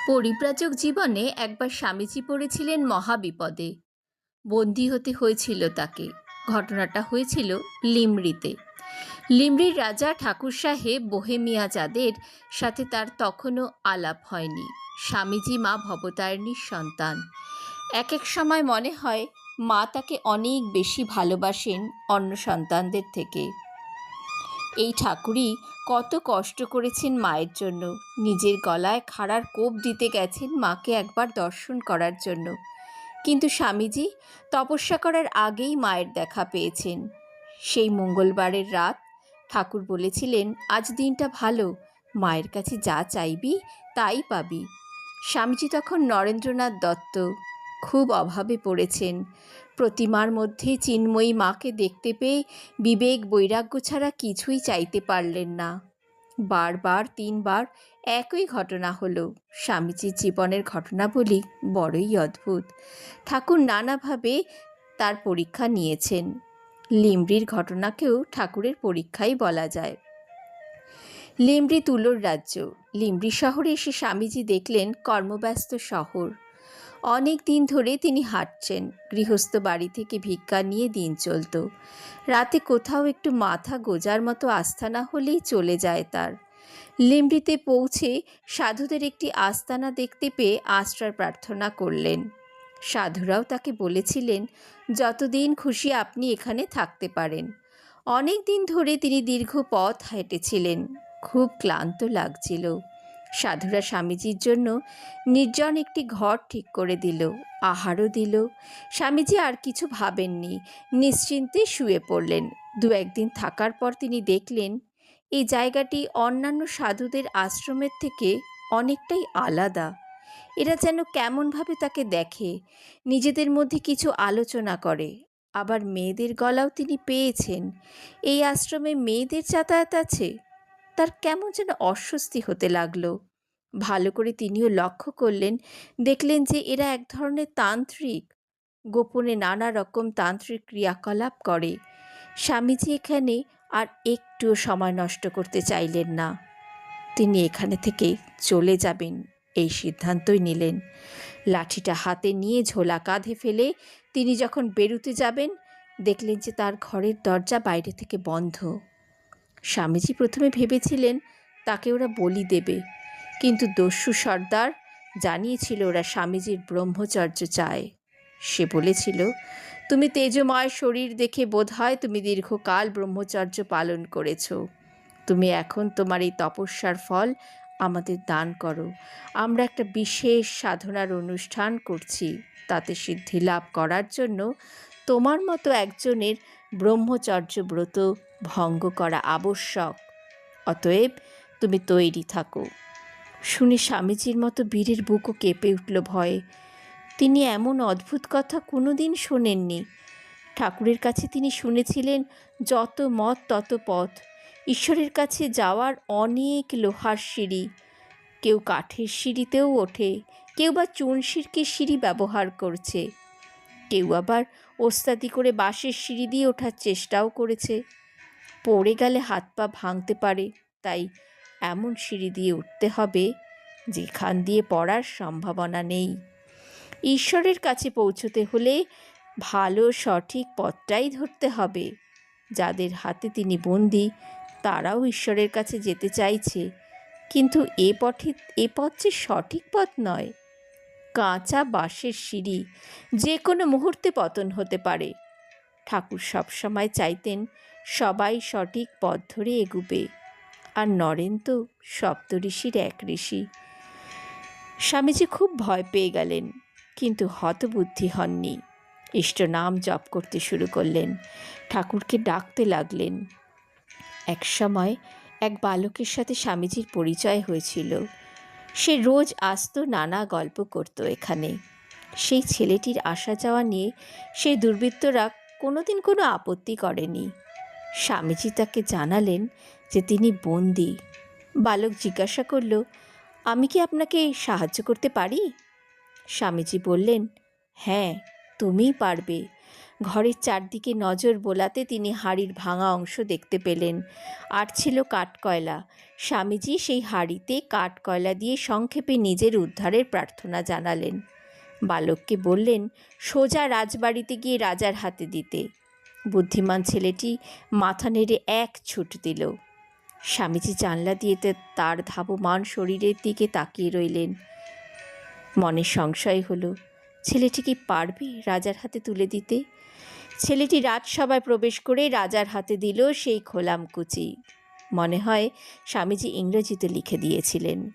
পরিব্রাজক জীবনে একবার স্বামীজি পড়েছিলেন মহাবিপদে। বন্দী হতে হয়েছিল তাকে। ঘটনাটা হয়েছিল লিমরিতে। লিমরির রাজা ঠাকুর সাহেব বোহেমিয়াজাদের সাথে তার তখনও আলাপ হয়নি। স্বামীজি মা ভবতারিণীর সন্তান। এক এক সময় মনে হয় মা তাকে অনেক বেশি ভালোবাসেন অন্য সন্তানদের থেকে। এই ঠাকুরই কত কষ্ট করেছেন মায়ের জন্য। নিজের গলায় খাড়ার কোপ দিতে গেছেন মাকে একবার দর্শন করার জন্য। কিন্তু স্বামীজি তপস্যা করার আগেই মায়ের দেখা পেয়েছেন। সেই মঙ্গলবারের রাত ঠাকুর বলেছিলেন, আজ দিনটা ভালো, মায়ের কাছে যা চাইবি তাই পাবি। স্বামীজি তখন নরেন্দ্রনাথ দত্ত। খুব অভাবে পড়েছেন। প্রতিমার মধ্যে চিন্ময়ী মাকে দেখতে পেয়ে বিবেক বৈরাগ্য ছাড়া কিছুই চাইতে পারলেন না। বারবার 3বার একই ঘটনা হলো। স্বামীজির জীবনের ঘটনাবলী বড়ই অদ্ভুত। ঠাকুর নানাভাবে তার পরীক্ষা নিয়েছেন। লিমরির ঘটনাকেও ঠাকুরের পরীক্ষাই বলা যায়। লিমরি তুলোর রাজ্য। লিমরি শহরে এসে স্বামীজি দেখলেন কর্মব্যস্ত শহর। অনেক দিন ধরে তিনি হাঁটছেন। গৃহস্থ বাড়ি থেকে ভিক্ষা নিয়ে দিন চলত। রাতে কোথাও একটু মাথা গোজার মতো আস্তানা হলেই চলে যায় তার। লিমরিতে পৌঁছে সাধুদের একটি আস্তানা দেখতে পেয়ে আশ্রয় প্রার্থনা করলেন। সাধুরাও তাকে বলেছিলেন, যতদিন খুশি আপনি এখানে থাকতে পারেন। অনেক দিন ধরে তিনি দীর্ঘ পথ হেঁটেছিলেন। খুব ক্লান্ত লাগছিল। সাধুরা স্বামীজির জন্য নির্জন একটি ঘর ঠিক করে দিল, আহারও দিল। স্বামীজি আর কিছু ভাবেননি, নিশ্চিন্তে শুয়ে পড়লেন। 2-1 দিন থাকার পর তিনি দেখলেন এই জায়গাটি অন্যান্য সাধুদের আশ্রমের থেকে অনেকটাই আলাদা। এরা যেন কেমনভাবে তাকে দেখে, নিজেদের মধ্যে কিছু আলোচনা করে। আবার মেয়েদের গলাও তিনি পেয়েছেন। এই আশ্রমে মেয়েদের যাতায়াত আছে। তার কেমন যেন অস্বস্তি হতে লাগলো। ভালো করে তিনিও লক্ষ্য করলেন, দেখলেন যে এরা এক ধরনের তান্ত্রিক। গোপনে নানা রকম তান্ত্রিক ক্রিয়াকলাপ করে। স্বামীজি এখানে আর একটুও সময় নষ্ট করতে চাইলেন না। তিনি এখানে থেকে চলে যাবেন এই সিদ্ধান্তই নিলেন। লাঠিটা হাতে নিয়ে ঝোলা কাঁধে ফেলে তিনি যখন বেরুতে যাবেন, দেখলেন যে তার ঘরের দরজা বাইরে থেকে বন্ধ। স্বামীজি প্রথমে ভেবেছিলেন তাকে ওরা বলি দেবে, কিন্তু দস্যু সর্দার জানিয়েছিল ওরা স্বামীজির ব্রহ্মচর্য চায়। সে বলেছিল, তুমি তেজময় শরীর দেখে বোধ হয় তুমি দীর্ঘকাল ব্রহ্মচর্য পালন করেছ। তুমি এখন তোমার এই তপস্যার ফল আমাদের দান করো। আমরা একটা বিশেষ সাধনার অনুষ্ঠান করছি। তাতে সিদ্ধি লাভ করার জন্য তোমার মতো একজনের ব্রহ্মচর্য ব্রত ভঙ্গ করা আবশ্যক। অতএব তুমি তৈরি থাকো। শুনে স্বামীজির মতো বীরের বুকও কেঁপে উঠল ভয়ে। তিনি এমন অদ্ভুত কথা কোনোদিন শোনেননি। ঠাকুরের কাছে তিনি শুনেছিলেন যত মত তত পথ। ঈশ্বরের কাছে যাওয়ার অনেক লোহার সিঁড়ি। কেউ কাঠের সিঁড়িতেও ওঠে, কেউ বা চুন সিরকির সিঁড়ি ব্যবহার করছে, কেউ আবার ওস্তাদি করে বাঁশের সিঁড়ি দিয়ে ওঠার চেষ্টাও করেছে। পড়ে গেলে হাত পা ভাঙতে পারে, তাই এমন সিঁড়ি দিয়ে উঠতে হবে যেখান দিয়ে পড়ার সম্ভাবনা নেই। ঈশ্বরের কাছে পৌঁছতে হলে ভালো সঠিক পথটাই ধরতে হবে। যাদের হাতে তিনি বন্দী তারাও ঈশ্বরের কাছে যেতে চাইছে, কিন্তু এ পথ যে সঠিক পথ নয়। কাঁচা বাঁশের সিঁড়ি, যে কোনো মুহূর্তে পতন হতে পারে। ঠাকুর সবসময় চাইতেন সবাই সঠিক পথ ধরে এগুবে। আর নরেন তো সপ্তঋষির এক ঋষি। স্বামীজি খুব ভয় পেয়ে গেলেন, কিন্তু হতবুদ্ধি হননি। ইষ্ট নাম জপ করতে শুরু করলেন, ঠাকুরকে ডাকতে লাগলেন। এক সময় এক বালকের সাথে স্বামীজির পরিচয় হয়েছিল। সে রোজ আসতো, নানা গল্প করত এখানে। সেই ছেলেটির আসা যাওয়া নিয়ে সেই দুর্বৃত্তরা কোনোদিন কোনো আপত্তি করেনি। স্বামীজি তাকে জানালেন যে তিনি বন্দী। বালক জিজ্ঞাসা করল, আমি কি আপনাকে সাহায্য করতে পারি? স্বামীজি বললেন, হ্যাঁ, তুমিই পারবে। ঘরের চারদিকে নজর বোলাতে তিনি হাঁড়ির ভাঙা অংশ দেখতে পেলেন। আর ছিল কাঠকয়লা। স্বামীজি সেই হাঁড়িতে কাঠকয়লা দিয়ে সংক্ষেপে নিজের উদ্ধারের প্রার্থনা জানালেন। বালককে বললেন সোজা রাজবাড়িতে গিয়ে রাজার হাতে দিতে। বুদ্ধিমান ছেলেটি মাথা নেড়ে এক ছুট দিল। স্বামীজি জানলা দিয়ে তার ধাবমান শরীরের দিকে তাকিয়ে রইলেন। মনে সংশয় হলো, ছেলেটি কি পারবে রাজার হাতে তুলে দিতে? ছেলেটি রাজসভায় প্রবেশ করে রাজার হাতে দিল সেই খোলামকুচি। মনে হয় স্বামীজি ইংরেজিতে লিখে দিয়েছিলেন।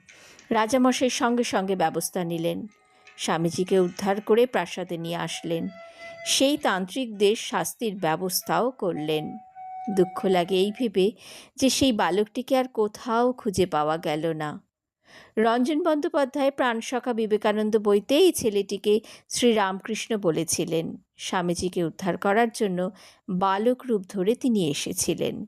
রাজামশাই সঙ্গে সঙ্গে ব্যবস্থা নিলেন। স্বামীজিকে উদ্ধার করে প্রাসাদে নিয়ে আসলেন। সেই তান্ত্রিকদের শাস্তির ব্যবস্থাও করলেন। দুঃখ লাগে এই ভেবে যে সেই বালকটিকে আর কোথাও খুঁজে পাওয়া গেল না। রঞ্জন বন্দ্যোপাধ্যায় প্রাণসখা বিবেকানন্দ বইতে এই ছেলেটিকে শ্রীরামকৃষ্ণ বলেছিলেন। স্বামীজিকে উদ্ধার করার জন্য বালক রূপ ধরে তিনি এসেছিলেন।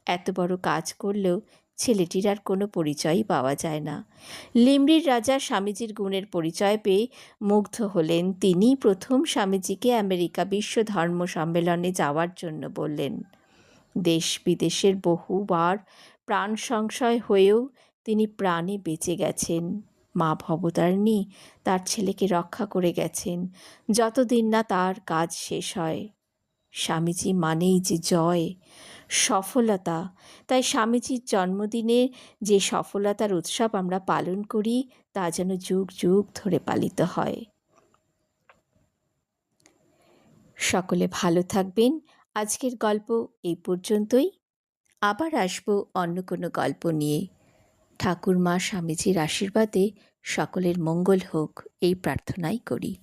এত বড় কাজ করলেও ছেলেটির আর কোনো পরিচয়ই পাওয়া যায় না। লিমরির রাজা স্বামীজির গুণের পরিচয় পেয়ে মুগ্ধ হলেন। তিনি প্রথম স্বামীজিকে আমেরিকা বিশ্ব ধর্ম সম্মেলনে যাওয়ার জন্য বললেন। দেশ বিদেশের বহুবার প্রাণ সংশয় হয়েও তিনি প্রাণে বেঁচে গেছেন। মা ভবতারিণী তার ছেলেকে রক্ষা করে গেছেন যতদিন না তার কাজ শেষ হয়। স্বামীজি মানেই যে জয়, সফলতা। তাই স্বামীজির জন্মদিনে যে সফলতার উৎসব আমরা পালন করি তা যেন যুগ যুগ ধরে পালিত হয়। সকলে ভালো থাকবেন। আজকের গল্প এই পর্যন্তই। আবার আসবো অন্য কোনো গল্প নিয়ে। ঠাকুরমা স্বামীজির আশীর্বাদে সকলের মঙ্গল হোক এই প্রার্থনাই করি।